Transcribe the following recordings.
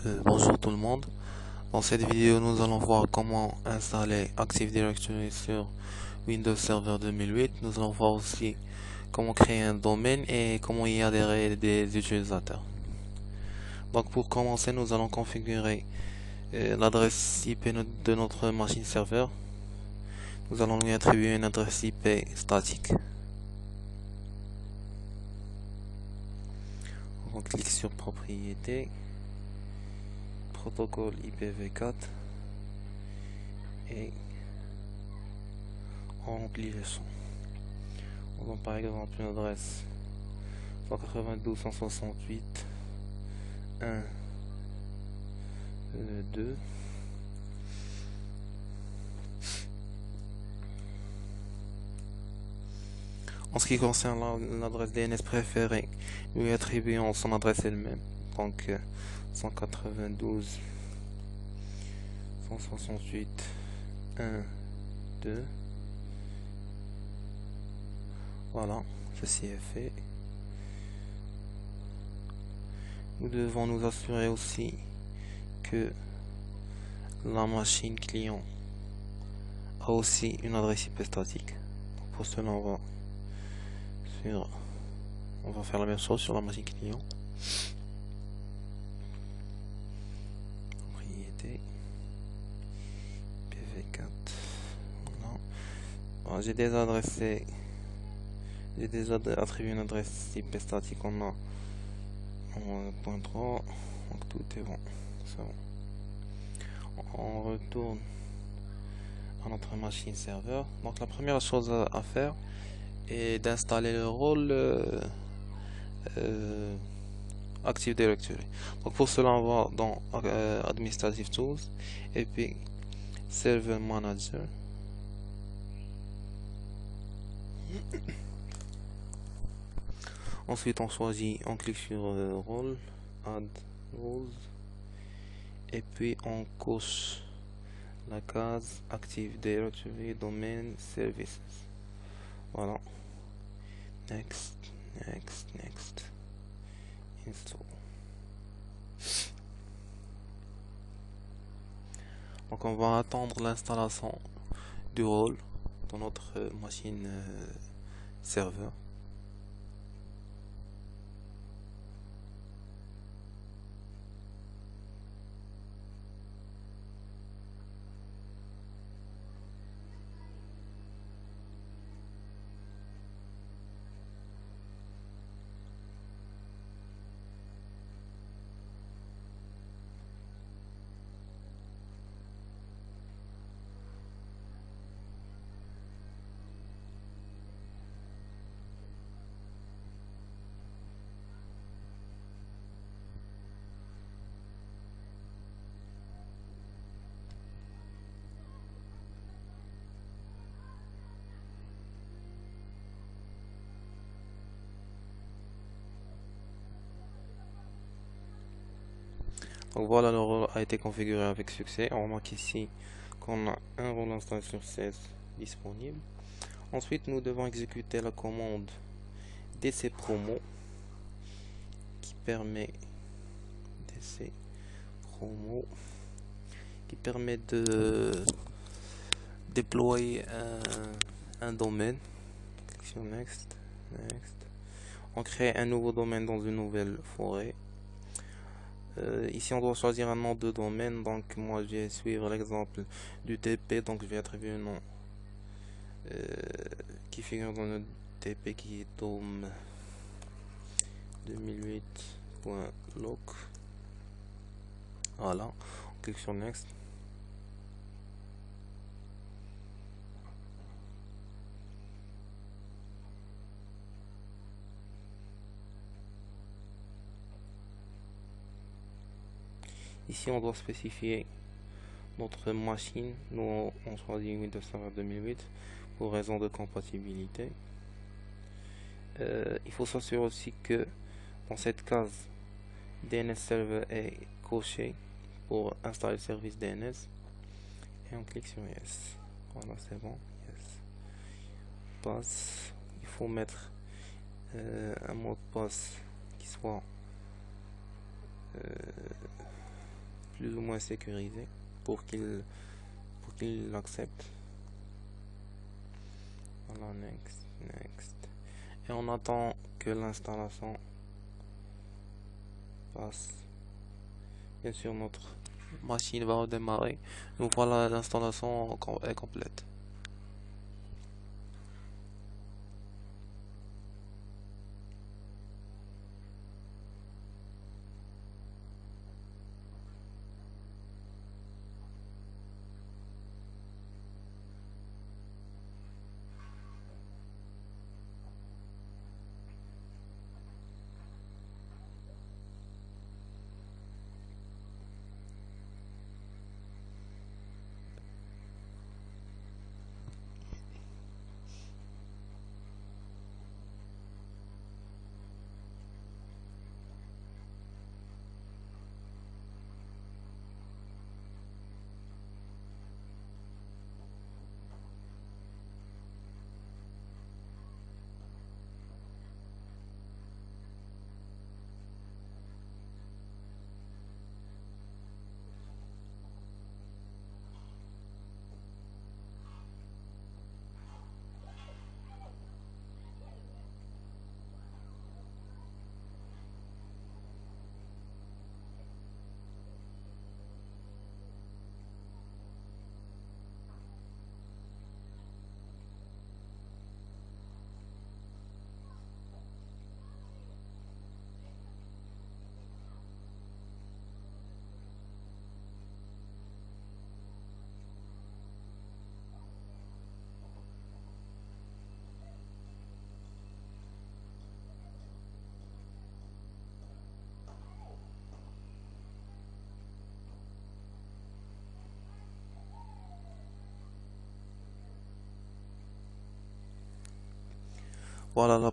Bonjour tout le monde. Dans cette vidéo, nous allons voir comment installer Active Directory sur Windows Server 2008. Nous allons voir aussi comment créer un domaine et comment y adhérer des utilisateurs. Donc pour commencer, nous allons configurer l'adresse IP de notre machine serveur. Nous allons lui attribuer une adresse IP statique. On clique sur Propriétés, Protocole IPv4 et on remplit les champs. On donne par exemple une adresse 192.168.1.2. En ce qui concerne l'adresse DNS préférée, nous lui attribuons son adresse elle-même, donc 192.168.1.2. Voilà, ceci est fait. Nous devons nous assurer aussi que la machine client a aussi une adresse IP statique. Pour cela, on va faire la même chose sur la machine client. Propriété PV4. Voilà. J'ai déjà attribué une adresse IP statique. On a .3, donc tout est bon. C'est bon. On retourne à notre machine serveur. Donc la première chose à faire est d'installer le rôle Active Directory. Donc pour cela, on va dans Administrative Tools et puis Server Manager. Ensuite, on clique sur Role, Add Roles, et puis on coche la case Active Directory Domain Services. Voilà. Next. Install. Donc on va attendre l'installation du rôle dans notre machine serveur. Donc voilà, le rôle a été configuré avec succès. On remarque ici qu'on a un rôle installé sur 16 disponible. Ensuite, nous devons exécuter la commande DC promo qui permet de déployer un domaine. Clique sur Next. On crée un nouveau domaine dans une nouvelle forêt. Ici on doit choisir un nom de domaine, donc moi je vais suivre l'exemple du TP, donc je vais attribuer un nom qui figure dans le TP qui est dom 2008.loc. Voilà, on clique sur Next. Ici on doit spécifier notre machine. Nous on choisit Windows Server 2008 pour raison de compatibilité. Il faut s'assurer aussi que dans cette case DNS Server est coché pour installer le service DNS et on clique sur Yes. Voilà, c'est bon. Yes. Passe. Il faut mettre un mot de passe qui soit plus ou moins sécurisé pour qu'il l'accepte. Voilà, next, next. Et on attend que l'installation passe. Bien sûr, notre machine va redémarrer. Donc voilà, l'installation est complète. Voilà,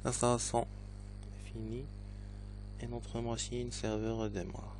l'installation est finie et notre machine serveur démarre.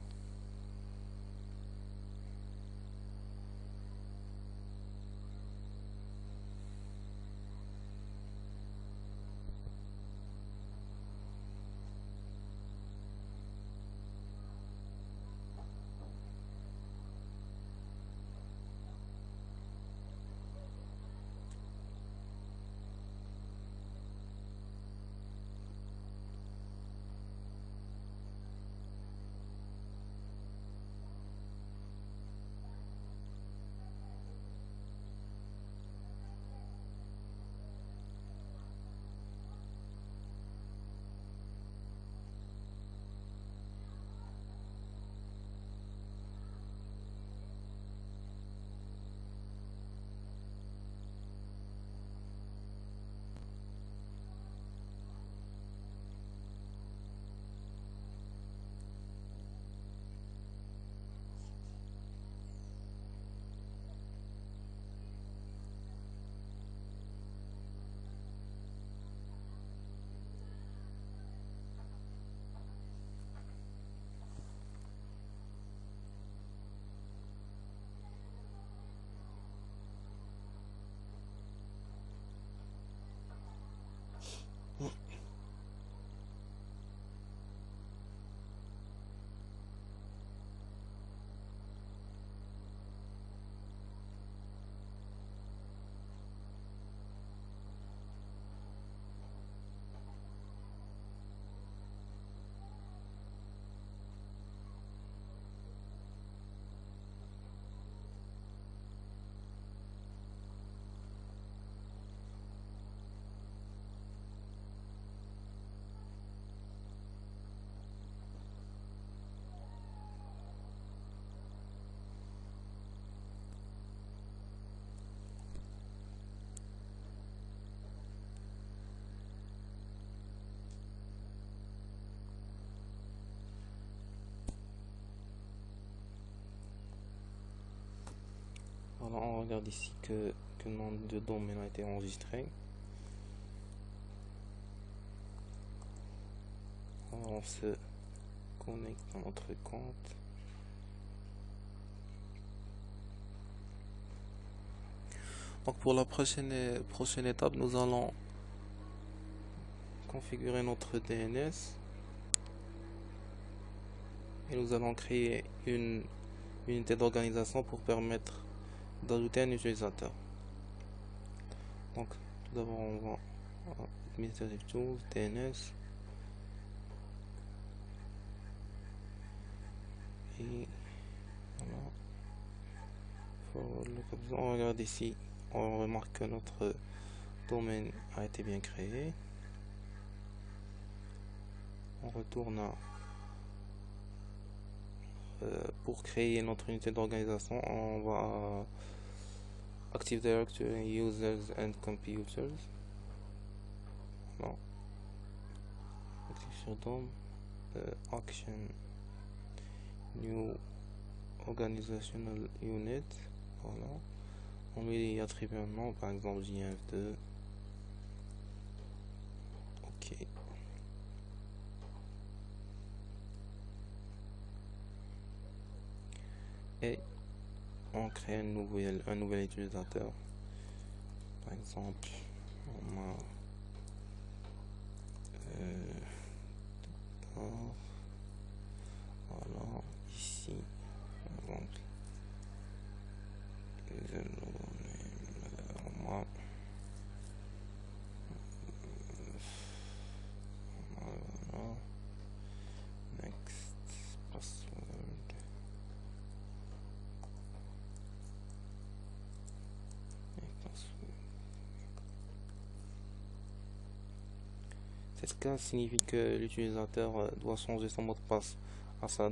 Voilà, on regarde ici que le nom de domaine a été enregistré. Alors on se connecte à notre compte. Donc pour la prochaine étape, nous allons configurer notre DNS. et nous allons créer une unité d'organisation pour permettre d'ajouter un utilisateur. Donc tout d'abord on va à Administrative Tools, DNS, et voilà. On regarde ici, on remarque que notre domaine a été bien créé. On retourne à pour créer notre unité d'organisation, on va à Active Directory, Users and Computers. Non. Active sur DOM, Action, New Organizational Unit. Voilà. On lui attribue un nom, par exemple JF2. OK. Et on crée un nouvel utilisateur. Par exemple, on a voilà, ici, par exemple, next password. Ce cas signifie que l'utilisateur doit changer son mot de passe à ça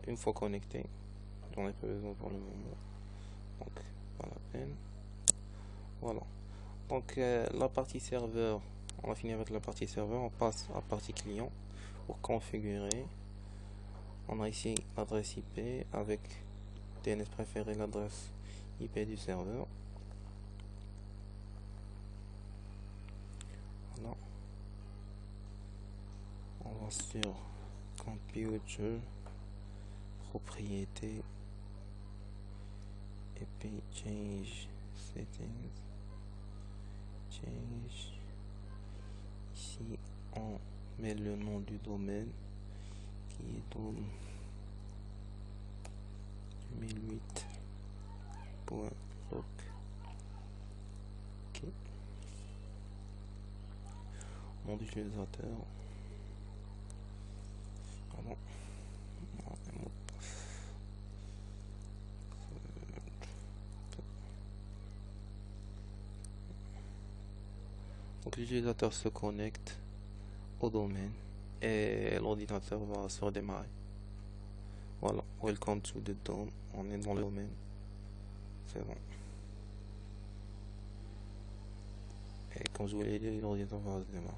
une fois connecté. J'en ai pas besoin pour le moment. Donc, pas la peine. Voilà. Donc, la partie serveur, on a fini avec la partie serveur. On passe à la partie client pour configurer. On a ici l'adresse IP avec DNS préféré, l'adresse IP du serveur. Voilà. On va sur Computer, propriété, et puis Change Settings. Change. Ici, on met le nom du domaine qui est dom 2008.loc. OK. Nom d'utilisateur. Pardon. Donc l'utilisateur se connecte au domaine et l'ordinateur va se redémarrer. Voilà, welcome to the DOM, on est dans le domaine. C'est bon. Et comme je vous l'ai dit, l'ordinateur va se démarrer.